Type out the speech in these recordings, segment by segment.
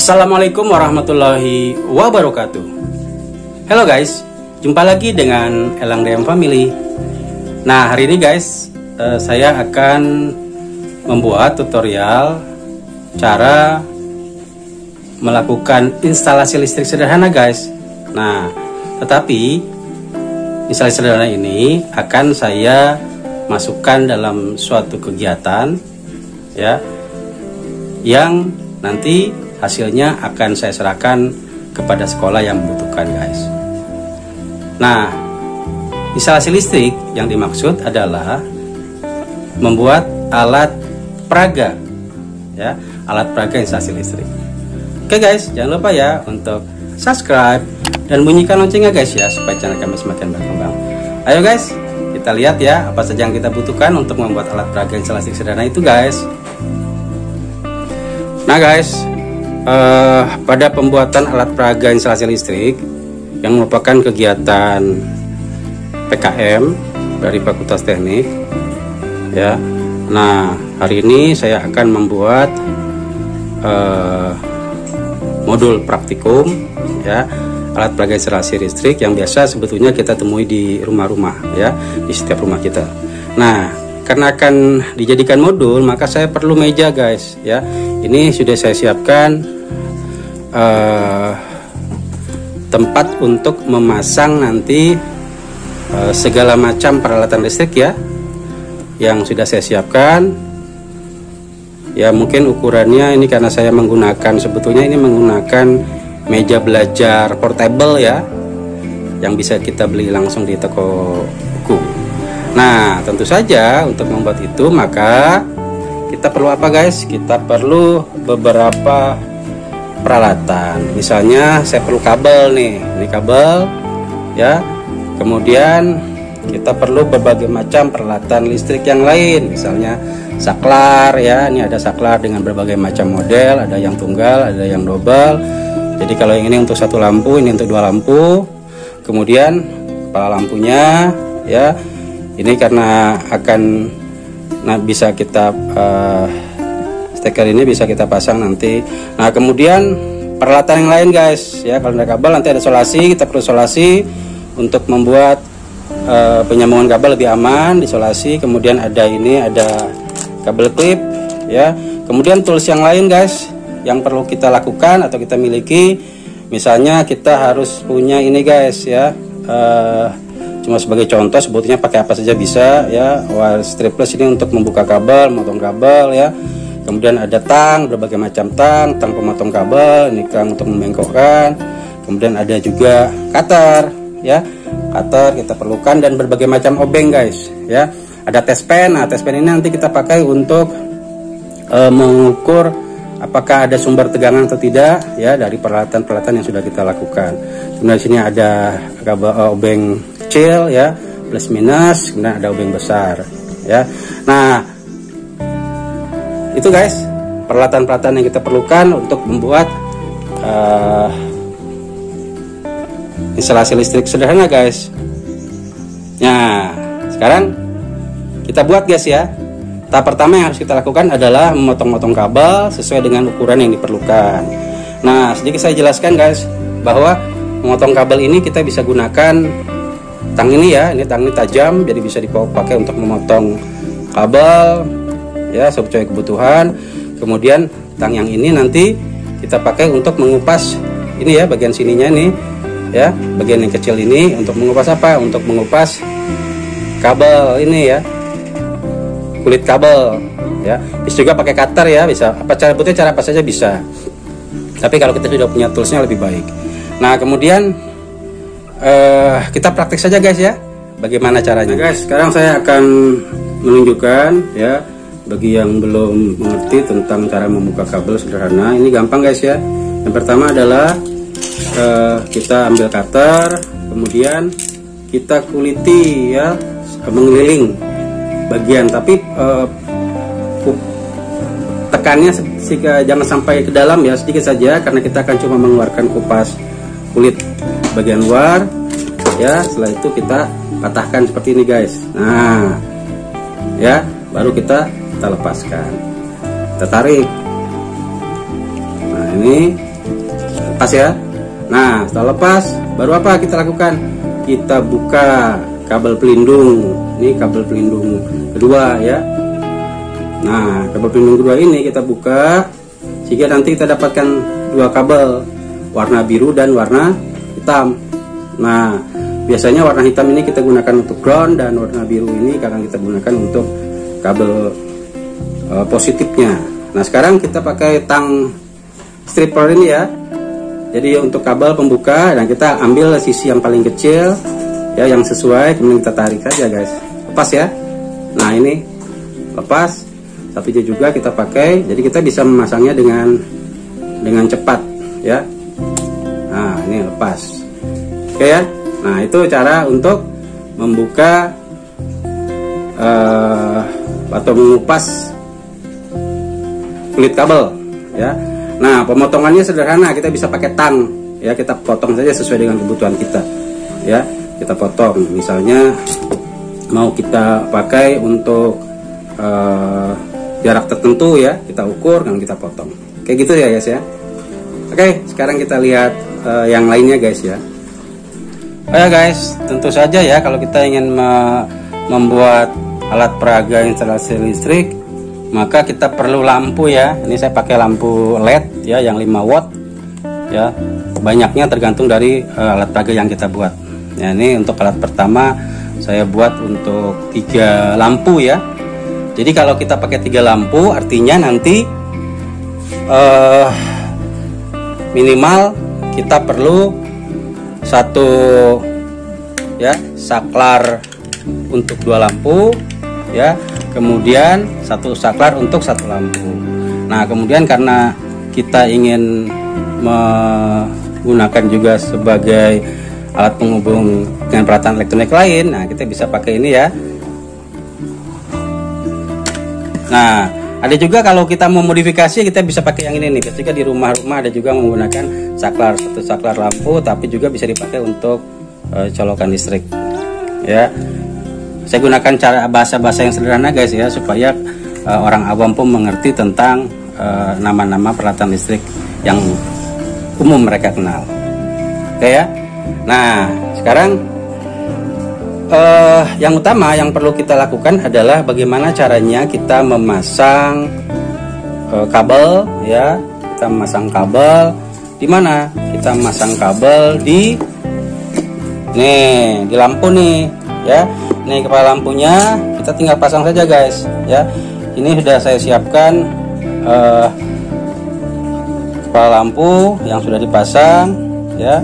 Assalamualaikum warahmatullahi wabarakatuh. Halo guys, jumpa lagi dengan Elang DM Family. Nah, hari ini guys, saya akan membuat tutorial cara melakukan instalasi listrik sederhana guys. Nah, tetapi instalasi sederhana ini akan saya masukkan dalam suatu kegiatan ya, yang nanti hasilnya akan saya serahkan kepada sekolah yang membutuhkan guys. Nah, instalasi listrik yang dimaksud adalah membuat alat peraga ya, alat peraga instalasi listrik. Oke guys, jangan lupa ya untuk subscribe dan bunyikan loncengnya guys ya, supaya channel kami semakin berkembang. Ayo guys, kita lihat ya apa saja yang kita butuhkan untuk membuat alat peraga instalasi listrik sederhana itu guys. Nah guys, pada pembuatan alat peraga instalasi listrik yang merupakan kegiatan PKM dari Fakultas Teknik ya. Nah, hari ini saya akan membuat modul praktikum ya, alat peraga instalasi listrik yang biasa sebetulnya kita temui di rumah-rumah ya, di setiap rumah kita. Nah, karena akan dijadikan modul, maka saya perlu meja guys ya. Ini sudah saya siapkan tempat untuk memasang nanti segala macam peralatan listrik ya, yang sudah saya siapkan ya. Mungkin ukurannya ini karena saya menggunakan, sebetulnya ini menggunakan meja belajar portable ya, yang bisa kita beli langsung di toko buku. Nah, tentu saja untuk membuat itu maka kita perlu apa guys? Kita perlu beberapa peralatan. Misalnya saya perlu kabel nih, ini kabel ya. Kemudian kita perlu berbagai macam peralatan listrik yang lain, misalnya saklar ya. Ini ada saklar dengan berbagai macam model, ada yang tunggal, ada yang double. Jadi kalau yang ini untuk satu lampu, ini untuk dua lampu. Kemudian kepala lampunya ya, ini karena akan bisa kita steker ini bisa kita pasang nanti. Nah, kemudian peralatan yang lain guys ya, kalau ada kabel nanti ada solasi, kita perlu solasi untuk membuat penyambungan kabel lebih aman, disolasi. Kemudian ada ini, ada kabel klip ya. Kemudian tools yang lain guys yang perlu kita lakukan atau kita miliki, misalnya kita harus punya ini guys ya, cuma sebagai contoh sebetulnya pakai apa saja bisa ya. Wire stripless ini untuk membuka kabel, memotong kabel ya. Kemudian ada tang, berbagai macam tang pemotong kabel, ini tang untuk membengkokkan. Kemudian ada juga cutter ya, cutter kita perlukan, dan berbagai macam obeng guys ya. Ada test pen. Nah, test pen ini nanti kita pakai untuk mengukur apakah ada sumber tegangan atau tidak ya dari peralatan-peralatan yang sudah kita lakukan. Kemudian di sini ada kabel obeng kecil ya, plus minus, kemudian ada obeng besar ya. Nah, itu guys peralatan-peralatan yang kita perlukan untuk membuat instalasi listrik sederhana guys. Nah, sekarang kita buat guys ya. Tahap pertama yang harus kita lakukan adalah memotong-motong kabel sesuai dengan ukuran yang diperlukan. Nah, sedikit saya jelaskan guys bahwa memotong kabel ini kita bisa gunakan tang ini ya. Ini tang ini tajam, jadi bisa dipakai untuk memotong kabel ya sesuai kebutuhan. Kemudian tang yang ini nanti kita pakai untuk mengupas ini ya, bagian sininya nih ya, bagian yang kecil ini untuk mengupas apa? Untuk mengupas kabel ini ya, kulit kabel ya. Bisa juga pakai cutter ya, bisa apa cara butuhnya, cara apa saja bisa. Tapi kalau kita sudah punya toolsnya lebih baik. Nah, kemudian kita praktik saja guys ya, bagaimana caranya. Nah, guys, sekarang saya akan menunjukkan ya, bagi yang belum mengerti tentang cara membuka kabel sederhana. Ini gampang guys ya. Yang pertama adalah kita ambil cutter, kemudian kita kuliti ya, mengeliling bagian, tapi tekannya jangan sampai ke dalam ya, sedikit saja, karena kita akan cuma mengeluarkan kupas kulit bagian luar ya. Setelah itu kita patahkan seperti ini guys. Nah ya, baru kita lepaskan, kita tarik. Nah ini lepas ya. Nah, setelah lepas, baru apa kita lakukan? Kita buka kabel pelindung. Ini kabel pelindung kedua ya. Nah, kabel pelindung kedua ini kita buka sehingga nanti kita dapatkan dua kabel, warna biru dan warna hitam. Nah, biasanya warna hitam ini kita gunakan untuk ground dan warna biru ini kadang kita gunakan untuk kabel positifnya. Nah, sekarang kita pakai tang stripper ini ya. Jadi untuk kabel pembuka, dan kita ambil sisi yang paling kecil ya, yang sesuai, kemudian kita tarik saja guys. Lepas ya. Nah, ini lepas. Satunya juga kita pakai, jadi kita bisa memasangnya dengan cepat ya. Nah, ini lepas. Oke ya. Nah, itu cara untuk membuka atau mengupas kulit kabel ya. Nah, pemotongannya sederhana, kita bisa pakai tang ya, kita potong saja sesuai dengan kebutuhan kita ya. Kita potong, misalnya mau kita pakai untuk jarak tertentu ya, kita ukur dan kita potong kayak gitu ya guys ya. Oke, sekarang kita lihat yang lainnya guys ya. Oh ya guys, tentu saja ya kalau kita ingin membuat alat peraga instalasi listrik, maka kita perlu lampu ya. Ini saya pakai lampu LED ya, yang 5 watt ya. Banyaknya tergantung dari alat peraga yang kita buat ya. Ini untuk alat pertama saya buat untuk 3 lampu ya. Jadi kalau kita pakai 3 lampu, artinya nanti minimal kita perlu 1 ya saklar untuk 2 lampu ya, kemudian 1 saklar untuk 1 lampu. Nah, kemudian karena kita ingin menggunakan juga sebagai alat penghubung dengan peralatan elektronik lain, nah kita bisa pakai ini ya. Nah, ada juga kalau kita mau modifikasi, kita bisa pakai yang ini nih. Ketika di rumah-rumah ada juga menggunakan saklar, 1 saklar lampu, tapi juga bisa dipakai untuk colokan listrik ya. Saya gunakan cara bahasa-bahasa yang sederhana guys ya, supaya orang awam pun mengerti tentang nama-nama peralatan listrik yang umum mereka kenal. Oke ya. Nah, sekarang yang utama yang perlu kita lakukan adalah bagaimana caranya kita memasang kabel ya. Kita memasang kabel di mana? Kita memasang kabel di lampu nih ya. Nih kepala lampunya kita tinggal pasang saja guys ya. Ini sudah saya siapkan kepala lampu yang sudah dipasang ya,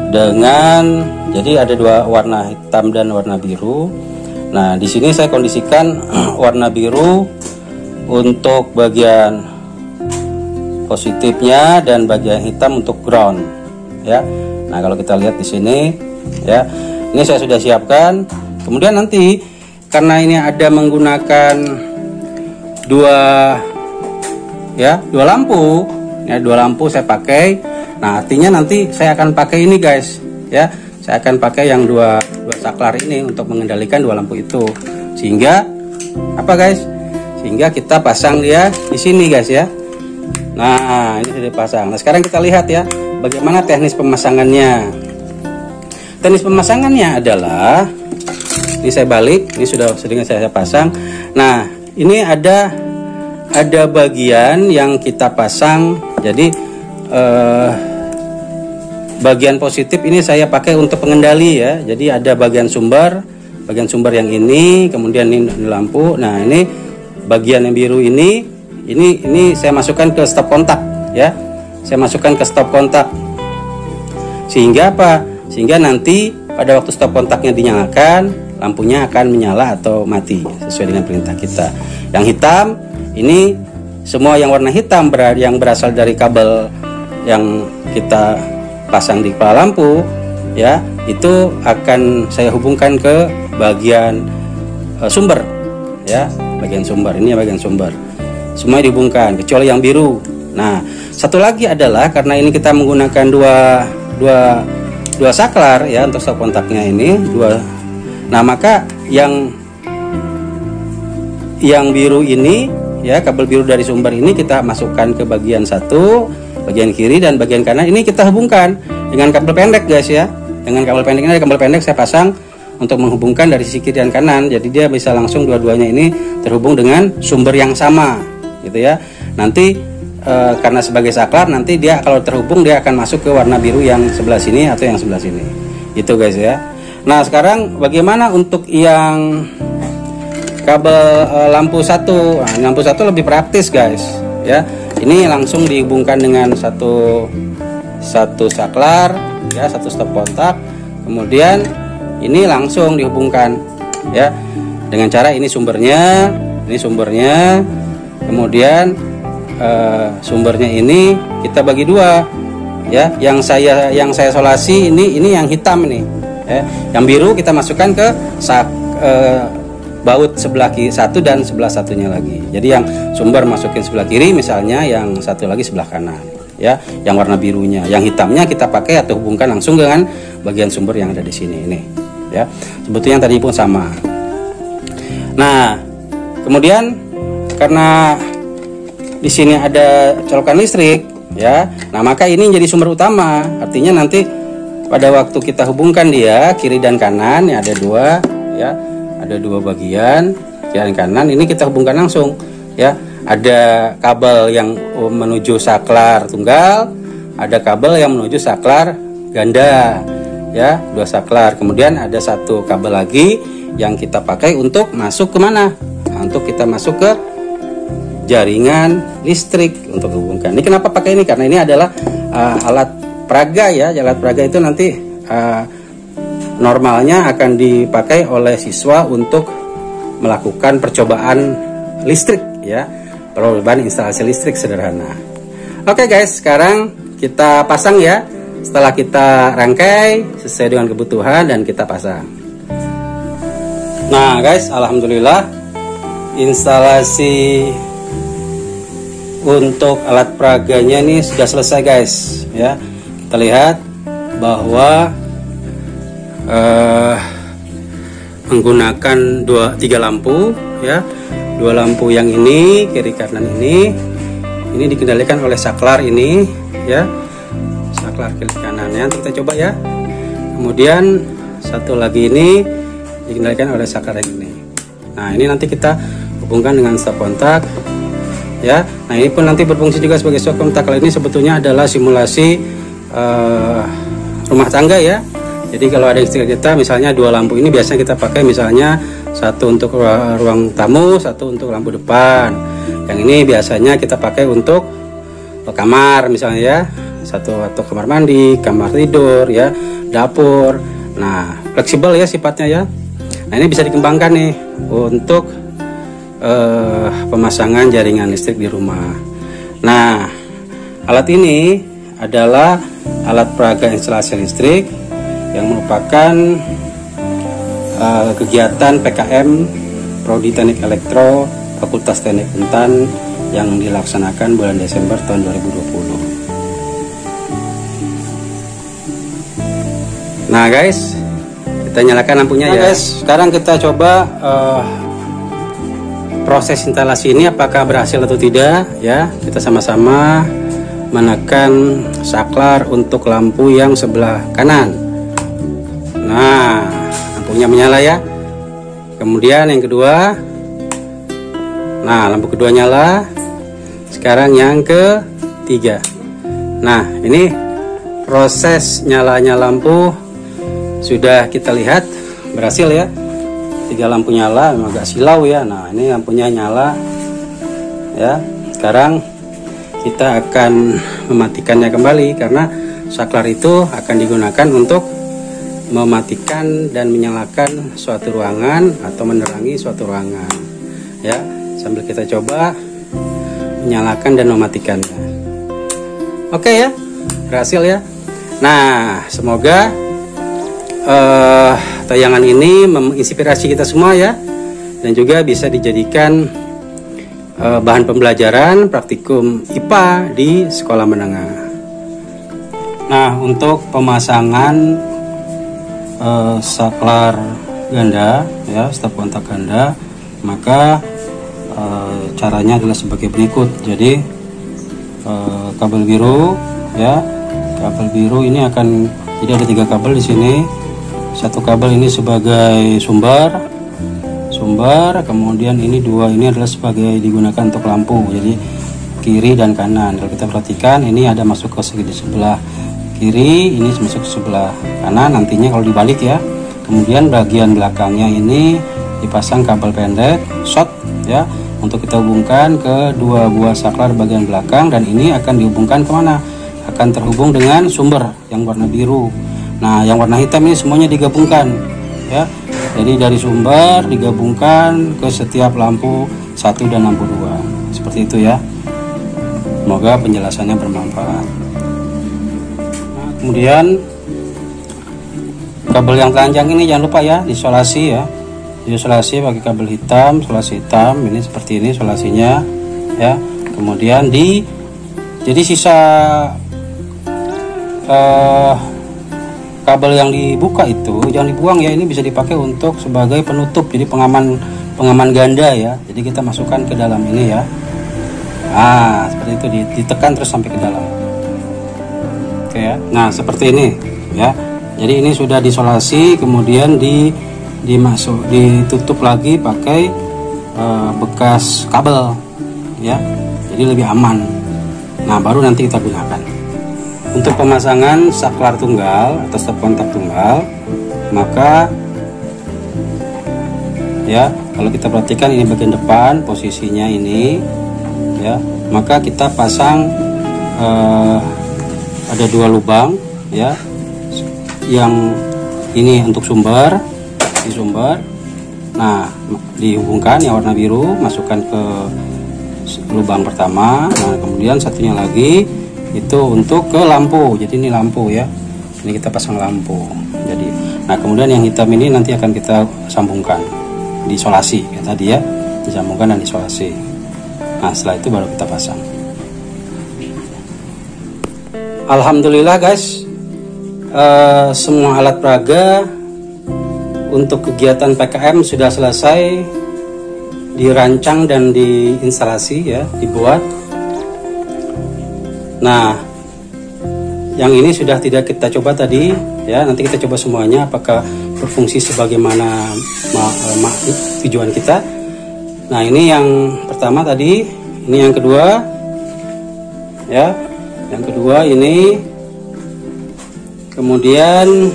dengan jadi ada 2 warna hitam dan warna biru. Nah, di sini saya kondisikan warna biru untuk bagian positifnya dan bagian hitam untuk ground ya. Nah, kalau kita lihat di sini ya, ini saya sudah siapkan. Kemudian nanti karena ini ada menggunakan 2 lampu ya, 2 lampu saya pakai. Nah, artinya nanti saya akan pakai ini guys ya. Saya akan pakai yang 2 saklar ini untuk mengendalikan 2 lampu itu. Sehingga apa guys? Sehingga kita pasang dia di sini guys ya. Nah, ini sudah dipasang. Nah, sekarang kita lihat ya bagaimana teknis pemasangannya. Teknis pemasangannya adalah, ini saya balik, ini sudah sering saya pasang. Nah, ini ada bagian yang kita pasang. Jadi bagian positif ini saya pakai untuk pengendali ya. Jadi ada bagian sumber yang ini, kemudian ini lampu. Nah, ini bagian yang biru ini saya masukkan ke stop kontak ya. Saya masukkan ke stop kontak. Sehingga apa? Sehingga nanti pada waktu stop kontaknya dinyalakan, lampunya akan menyala atau mati sesuai dengan perintah kita. Yang hitam ini semua yang warna hitam yang berasal dari kabel yang kita pasang di kepala lampu ya, itu akan saya hubungkan ke bagian sumber ya, bagian sumber. Ini bagian sumber, semua dihubungkan kecuali yang biru. Nah, satu lagi adalah karena ini kita menggunakan dua saklar ya untuk stop kontaknya ini 2. Nah, maka yang biru ini ya, kabel biru dari sumber ini kita masukkan ke bagian 1, bagian kiri dan bagian kanan ini kita hubungkan dengan kabel pendek guys ya. Dengan kabel pendek ini, ada kabel pendek saya pasang untuk menghubungkan dari sisi kiri dan kanan, jadi dia bisa langsung dua-duanya ini terhubung dengan sumber yang sama gitu ya. Nanti karena sebagai saklar, nanti dia kalau terhubung dia akan masuk ke warna biru yang sebelah sini atau yang sebelah sini gitu guys ya. Nah sekarang bagaimana untuk yang kabel lampu satu? Nah, lampu satu lebih praktis guys ya. Ini langsung dihubungkan dengan satu saklar ya, satu stop kontak, kemudian ini langsung dihubungkan ya dengan cara ini sumbernya, kemudian sumbernya ini kita bagi dua ya. Yang saya solasi ini yang hitam nih ya. Yang biru kita masukkan ke baut sebelah kiri satu dan sebelah satunya lagi. Jadi yang sumber masukin sebelah kiri, misalnya yang satu lagi sebelah kanan ya, yang warna birunya. Yang hitamnya kita pakai atau hubungkan langsung dengan bagian sumber yang ada di sini ini ya. Sebetulnya yang tadi pun sama. Nah kemudian karena di sini ada colokan listrik ya, nah maka ini jadi sumber utama. Artinya nanti pada waktu kita hubungkan dia kiri dan kanan ya, ada dua ya, ada dua bagian kiri dan kanan, ini kita hubungkan langsung ya. Ada kabel yang menuju saklar tunggal, ada kabel yang menuju saklar ganda ya, dua saklar. Kemudian ada satu kabel lagi yang kita pakai untuk masuk ke mana? Nah, untuk kita masuk ke jaringan listrik untuk hubungkan. Ini kenapa pakai ini? Karena ini adalah alat peraga ya. Alat peraga itu nanti normalnya akan dipakai oleh siswa untuk melakukan percobaan listrik ya, percobaan instalasi listrik sederhana. Oke guys, sekarang kita pasang ya. Setelah kita rangkai sesuai dengan kebutuhan dan kita pasang. Nah guys, alhamdulillah instalasi untuk alat peraganya ini sudah selesai guys ya. Kita lihat bahwa menggunakan tiga lampu ya. Dua lampu yang ini kiri kanan ini dikendalikan oleh saklar ini ya. Saklar kiri kanannya kita coba ya. Kemudian satu lagi ini dikendalikan oleh saklar yang ini. Nah ini nanti kita hubungkan dengan stop kontak ya. Nah ini pun nanti berfungsi juga sebagai stop kontak. Kalau ini sebetulnya adalah simulasi rumah tangga ya. Jadi kalau ada istilah kita, misalnya dua lampu ini biasanya kita pakai, misalnya satu untuk ruang tamu, satu untuk lampu depan. Yang ini biasanya kita pakai untuk kamar misalnya ya, satu atau kamar mandi, kamar tidur ya, dapur. Nah fleksibel ya sifatnya ya. Nah ini bisa dikembangkan nih untuk pemasangan jaringan listrik di rumah. Nah alat ini adalah alat peraga instalasi listrik yang merupakan kegiatan PKM Prodi Teknik Elektro Fakultas Teknik Untan yang dilaksanakan bulan Desember tahun 2020. Nah guys, kita nyalakan lampunya ya guys. Sekarang kita coba proses instalasi ini apakah berhasil atau tidak ya. Kita sama-sama menekan saklar untuk lampu yang sebelah kanan. Nah lampunya menyala ya. Kemudian yang kedua, nah lampu kedua nyala. Sekarang yang ketiga. Nah ini proses nyalanya lampu sudah kita lihat berhasil ya. Tiga lampu nyala, memang agak silau ya. Nah ini lampunya nyala ya. Sekarang kita akan mematikannya kembali karena saklar itu akan digunakan untuk mematikan dan menyalakan suatu ruangan atau menerangi suatu ruangan ya. Sambil kita coba menyalakan dan mematikannya. Oke ya, berhasil ya. Nah semoga tayangan ini menginspirasi kita semua ya, dan juga bisa dijadikan bahan pembelajaran praktikum IPA di sekolah menengah. Nah untuk pemasangan saklar ganda ya, stop kontak ganda, maka caranya adalah sebagai berikut. Jadi kabel biru ya. Kabel biru ini akan, jadi ada 3 kabel di sini. Satu kabel ini sebagai sumber, kemudian ini 2 ini adalah sebagai digunakan untuk lampu, jadi kiri dan kanan. Kalau kita perhatikan ini ada masuk ke segi sebelah kiri, ini masuk ke sebelah kanan nantinya kalau dibalik ya. Kemudian bagian belakangnya ini dipasang kabel pendek short ya, untuk kita hubungkan ke 2 buah saklar bagian belakang, dan ini akan dihubungkan kemana? Akan terhubung dengan sumber yang warna biru. Nah, yang warna hitam ini semuanya digabungkan ya. Jadi dari sumber digabungkan ke setiap lampu 1 dan lampu 2. Seperti itu ya. Semoga penjelasannya bermanfaat. Nah, kemudian kabel yang telanjang ini jangan lupa ya, diisolasi ya. Diisolasi pakai kabel hitam, isolasi hitam ini seperti ini isolasinya ya. Kemudian jadi sisa kabel yang dibuka itu jangan dibuang ya, ini bisa dipakai untuk sebagai penutup, jadi pengaman ganda ya. Jadi kita masukkan ke dalam ini ya. Nah, seperti itu, ditekan terus sampai ke dalam. Oke ya. Nah, seperti ini ya. Jadi ini sudah diisolasi, kemudian ditutup lagi pakai bekas kabel ya, jadi lebih aman. Nah, baru nanti kita gunakan untuk pemasangan saklar tunggal atau stop kontak tunggal. Maka ya, kalau kita perhatikan ini bagian depan posisinya ini ya, maka kita pasang ada 2 lubang ya, yang ini untuk sumber, di sumber. Nah, dihubungkan yang warna biru, masukkan ke lubang pertama. Nah, kemudian satunya lagi itu untuk ke lampu. Jadi ini lampu ya, ini kita pasang lampu. Jadi, nah kemudian yang hitam ini nanti akan kita sambungkan, diisolasi ya tadi ya, disambungkan dan diisolasi. Nah, setelah itu baru kita pasang. Alhamdulillah guys, semua alat peraga untuk kegiatan PKM sudah selesai dirancang dan diinstalasi ya, dibuat. Nah, yang ini sudah tidak kita coba tadi ya, nanti kita coba semuanya apakah berfungsi sebagaimana tujuan kita. Nah, ini yang pertama tadi, ini yang kedua ya, yang kedua ini, kemudian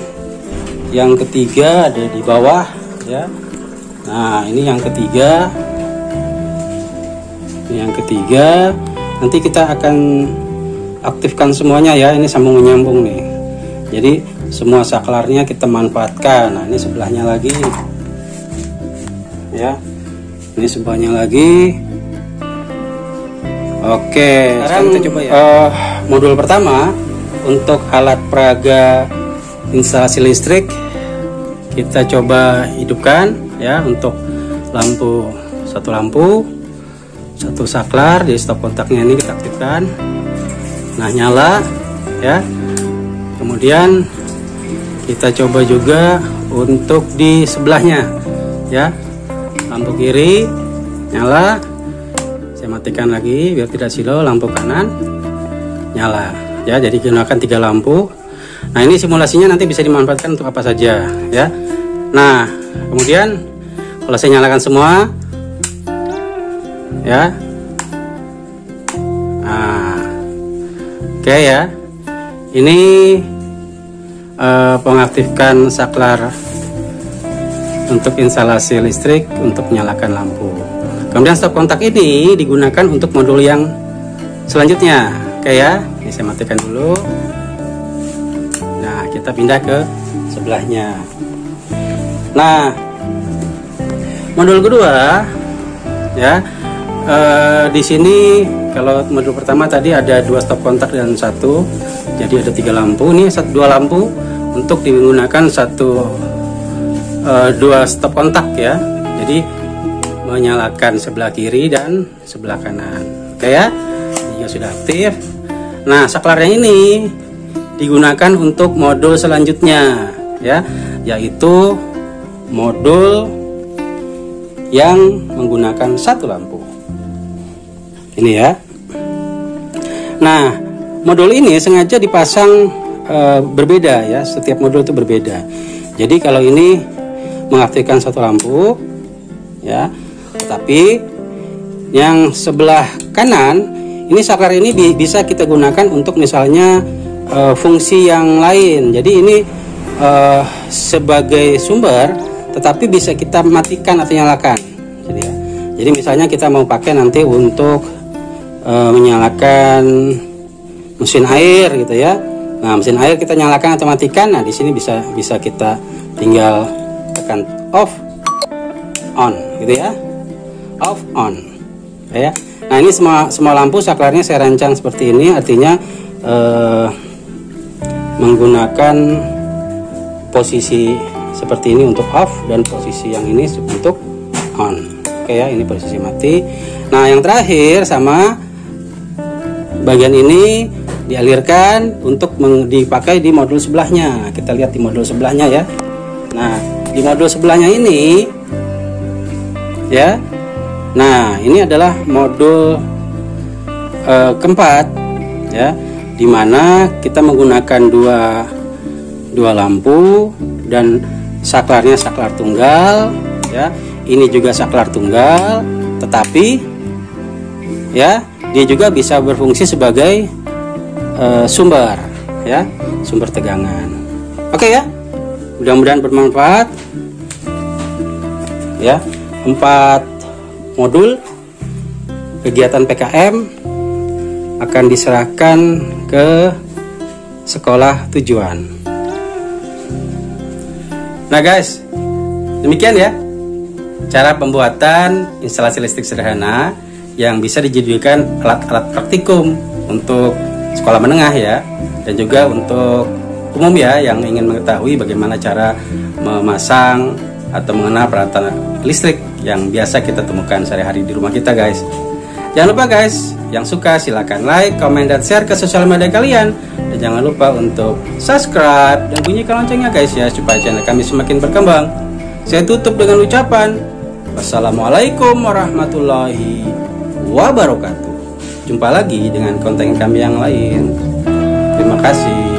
yang ketiga ada di bawah ya. Nah, ini yang ketiga, ini yang ketiga. Nanti kita akan aktifkan semuanya ya, ini sambung menyambung nih. Jadi semua saklarnya kita manfaatkan. Nah, ini sebelahnya lagi ya, ini sebelahnya lagi. Oke, sekarang kita coba ya. Modul pertama untuk alat peraga instalasi listrik kita coba hidupkan ya, untuk lampu, satu saklar di stop kontaknya ini kita aktifkan. Nah, nyala ya. Kemudian kita coba juga untuk di sebelahnya ya, lampu kiri nyala. Saya matikan lagi biar tidak silau. Lampu kanan nyala ya, jadi gunakan 3 lampu. Nah, ini simulasinya nanti bisa dimanfaatkan untuk apa saja ya. Nah, kemudian kalau saya nyalakan semua ya. Nah, oke ya. Ini mengaktifkan saklar untuk instalasi listrik untuk menyalakan lampu. Kemudian stop kontak ini digunakan untuk modul yang selanjutnya. Oke ya. Ini saya matikan dulu. Nah, kita pindah ke sebelahnya. Nah, modul kedua ya, di sini kalau modul pertama tadi ada 2 stop kontak dan 1, jadi ada 3 lampu. Ini 2 lampu untuk digunakan 2 stop kontak ya, jadi menyalakan sebelah kiri dan sebelah kanan. Oke ya, ini sudah aktif. Nah, saklarnya ini digunakan untuk modul selanjutnya ya, yaitu modul yang menggunakan 1 lampu ini ya. Nah, modul ini sengaja dipasang berbeda ya, setiap modul itu berbeda. Jadi kalau ini mengaktifkan satu lampu ya, tetapi yang sebelah kanan ini saklar ini bisa kita gunakan untuk misalnya fungsi yang lain. Jadi ini sebagai sumber, tetapi bisa kita matikan atau nyalakan. Jadi misalnya kita mau pakai nanti untuk menyalakan mesin air gitu ya. Nah, mesin air kita nyalakan atau matikan. Nah, di sini bisa kita tinggal tekan off, on, gitu ya. Off, on, ya. Nah, ini semua lampu saklarnya saya rancang seperti ini. Artinya menggunakan posisi seperti ini untuk off dan posisi yang ini untuk on. Oke ya, ini posisi mati. Nah, yang terakhir sama bagian ini dialirkan untuk dipakai di modul sebelahnya. Kita lihat di modul sebelahnya ya. Nah, di modul sebelahnya ini ya. Nah, ini adalah modul keempat ya, dimana kita menggunakan dua lampu dan saklarnya saklar tunggal ya. Ini juga saklar tunggal, tetapi ya dia juga bisa berfungsi sebagai sumber ya, sumber tegangan. Oke ya, mudah-mudahan bermanfaat ya. 4 modul kegiatan PKM akan diserahkan ke sekolah tujuan. Nah guys, demikian ya cara pembuatan instalasi listrik sederhana yang bisa dijadikan alat-alat praktikum untuk sekolah menengah ya, dan juga untuk umum ya yang ingin mengetahui bagaimana cara memasang atau mengenal peralatan listrik yang biasa kita temukan sehari-hari di rumah kita guys. Jangan lupa guys, yang suka silakan like, komen, dan share ke sosial media kalian, dan jangan lupa untuk subscribe dan bunyikan loncengnya guys ya, supaya channel kami semakin berkembang. Saya tutup dengan ucapan wassalamualaikum warahmatullahi wabarakatuh. Jumpa lagi dengan konten kami yang lain. Terima kasih.